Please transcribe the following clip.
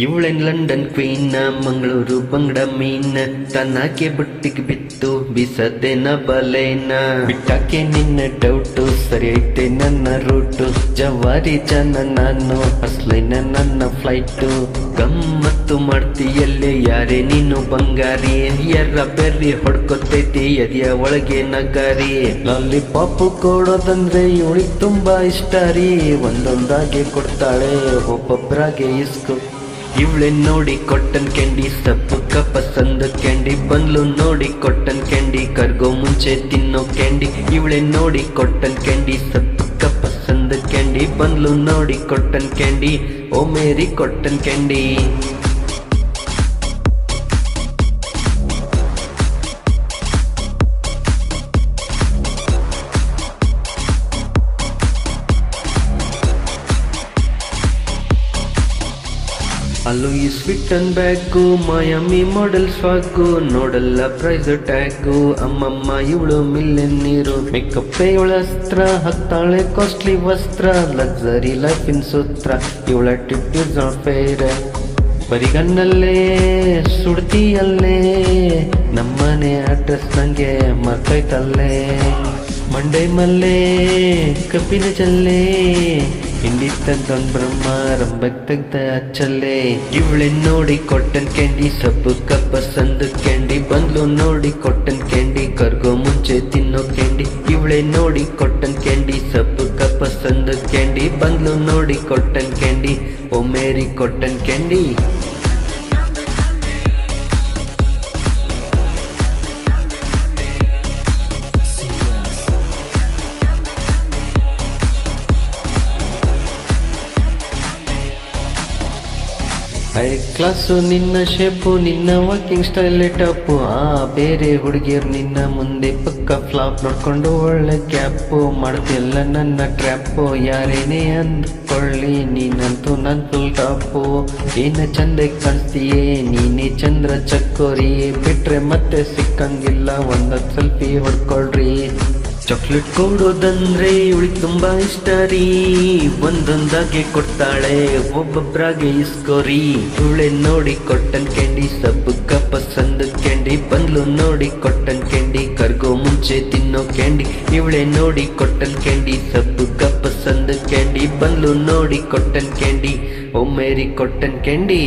ಇವಳೆನ್ London queen, Mangaluru ಬಂಗಡ ಮೀನ್, ತನ್ನಾಕೆ ಬುಟ್ಟಿಗೆ ಬಿತ್ತು ಬಿಸದೇನ ಬಲೇನ. ಬಿಟ್ಟಾಕೆ ನಿನ್ನ ಡೌಟು, ಸರಿ ಐತೆ ನನ್ನ ರೂಟು, ಜವಾರಿ ಜನ ನಾನು, ಅಸ್ಲೈನ ನನ್ನ ಫ್ಲೈಟು. ಗಮ್ಮತ್ತು ಮಾಡ್ತೀಯಲ್ಲೇ ಯಾರೇ ನೀನು ಬಂಗಾರಿ, ಎರ್ರ ಬೆರ್ರಿ ಹೊಡ್ಕೊತೈತಿ ಎದೆಯ ಒಳಗೆ ನಗಾರಿ. ಲಾಲಿಪಾಪು ಕೊಡೋದಂದ್ರೆ ಇವಳಿಗೆ ತುಂಬಾ ಇಷ್ಟ ರೀ, ಒಂದೊಂದಾಗೆ ಕೊಡ್ತಾಳೆ ಒಬ್ಬೊಬ್ರಾಗೆ ಇಸ್ಕು. ಇವಳೆ ನೋಡಿ ಕೊಟ್ಟನ್ ಕ್ಯಾಂಡಿ, ಸಪ್ಪಕ್ಕ ಪಸಂದ ಕ್ಯಾಂಡಿ, ಬಂದ್ಲು ನೋಡಿ ಕೊಟ್ಟನ್ ಕ್ಯಾಂಡಿ, ಕರ್ಗೋ ಮುಂಚೆ ತಿನ್ನೋ ಕ್ಯಾಂಡಿ. ಇವಳೆ ನೋಡಿ ಕೊಟ್ಟನ್ ಕ್ಯಾಂಡಿ, ಸಪ್ಪಕ್ಕ ಪಸಂದ ಕ್ಯಾಂಡಿ, ಬಂದ್ಲು ನೋಡಿ ಕೊಟ್ಟನ್ ಕ್ಯಾಂಡಿ, ಓ ಮೇರಿ ಕೊಟ್ಟನ್ ಕ್ಯಾಂಡಿ. ಅಲ್ಲೂ ಈ ಸ್ವಿಟನ್ ಬ್ಯಾಗು, ಮಾಯಾಮಿ ಮಾಡೆಲ್ ಸ್ವಾಗು, ನೋಡಲ್ಲ ಪ್ರೈಸ್ ಟ್ಯಾಗು. ಅಮ್ಮಮ್ಮ ಇವಳು ಮಿಲ್ಲೆನ್ನೀರು, ಮೇಕಪ್ ಇವಳ ಅಸ್ತ್ರ, ಹಾಕ್ತಾಳೆ ಕಾಸ್ಟ್ಲಿ ವಸ್ತ್ರ, ಲಕ್ಸರಿ ಲೈಫಿನ್ ಸೂತ್ರ. ಇವಳ ಟಿಪ್ಸ್ ಫೇರ್, ಬರಿಗನ್ನಲ್ಲೇ ಸುಡ್ತಿಯಲ್ಲೇ, ನಮ್ಮನೆ ಅಡ್ರೆಸ್ ನಂಗೆ ಮರ್ತೈತಲ್ಲೇ. ಮಂಡೈ ಮಲ್ಲೇ ಕಪಿನ ಜಲ್ಲೇ, ಹಿಂಡಿ ತಂದೊಂದ್ ಬ್ರಹ್ಮ ರಂಬಕ್ ತೆಗ್ದ ಅಚ್ಚಲ್ಲೇ. ಇವಳೆ ನೋಡಿ ಕೊಟ್ಟನ್ ಕ್ಯಾಂಡಿ, ಸಬ್ಬಕ್ಕ ಪಸಂದ ಕ್ಯಾಂಡಿ, ಬಂದ್ಲು ನೋಡಿ ಕೊಟ್ಟನ್ ಕ್ಯಾಂಡಿ, ಕರ್ಗೋ ಮುಂಚೆ ತಿನ್ನೋ ಕ್ಯಾಂಡಿ. ಇವಳೆ ನೋಡಿ ಕೊಟ್ಟನ್ ಕ್ಯಾಂಡಿ, ಸಬ್ಬಕ್ಕ ಪಸಂದ ಕ್ಯಾಂಡಿ, ಬಂದ್ಲು ನೋಡಿ ಕೊಟ್ಟನ್ ಕ್ಯಾಂಡಿ, ಓ ಮೇರಿ ಕೊಟ್ಟನ್ ಕ್ಯಾಂಡಿ. ಹೈ ಕ್ಲಾಸು ನಿನ್ನ ಶೇಪು, ನಿನ್ನ ವಾಕಿಂಗ್ ಸ್ಟೈಲ್ ಟಾಪು, ಬೇರೆ ಹುಡುಗಿಯರು ನಿನ್ನ ಮುಂದೆ ಪಕ್ಕ ಫ್ಲಾಪ್. ನೋಡ್ಕೊಂಡು ಒಳ್ಳೆ ಕ್ಯಾಪು, ಮಾಡ್ತಿಲ್ಲ ನನ್ನ ಟ್ರ್ಯಾಪು, ಯಾರೇನೇ ಅಂದ್ಕೊಳ್ಳಿ ನೀನಂತೂ ನನ್ ಫುಲ್ ಟಾಪು. ಏನ ಚಂದ ಕಾಣಿಸ್ತೀಯೇ ನೀನೇ ಚಂದ್ರ ಚಕ್ಕೋರಿ, ಬಿಟ್ರೆ ಮತ್ತೆ ಸಿಕ್ಕಂಗಿಲ್ಲ ಒಂದೊಂದ್ ಸೆಲ್ಫಿ ಹೊಡ್ಕೊಳ್ರಿ. ಚಾಕ್ಲೇಟ್ ಕೊಡೋದಂದ್ರೆ ಇವಳಿಗೆ ತುಂಬಾ ಇಷ್ಟ ರೀ, ಒಂದೊಂದಾಗೆ ಕೊಡ್ತಾಳೆ ಒಬ್ಬೊಬ್ರಾಗೆ ಇಸ್ಕೋರಿ. ಇವಳೆ ನೋಡಿ ಕೊಟ್ಟನ್ ಕ್ಯಾಂಡಿ, ಸಬ್ಬಕ್ಕ ಪಸಂದ ಕ್ಯಾಂಡಿ, ಬಂದ್ಲು ನೋಡಿ ಕೊಟ್ಟನ್ ಕ್ಯಾಂಡಿ, ಕರ್ಗೋ ಮುಂಚೆ ತಿನ್ನೋ ಕ್ಯಾಂಡಿ. ಇವಳೆ ನೋಡಿ ಕೊಟ್ಟನ್ ಕ್ಯಾಂಡಿ, ಸಬ್ಬಕ್ಕ ಪಸಂದ ಕ್ಯಾಂಡಿ, ಬಂದ್ಲು ನೋಡಿ ಕೊಟ್ಟನ್ ಕ್ಯಾಂಡಿ, ಓ ಮೇರಿ ಕೊಟ್ಟನ್ ಕ್ಯಾಂಡಿ.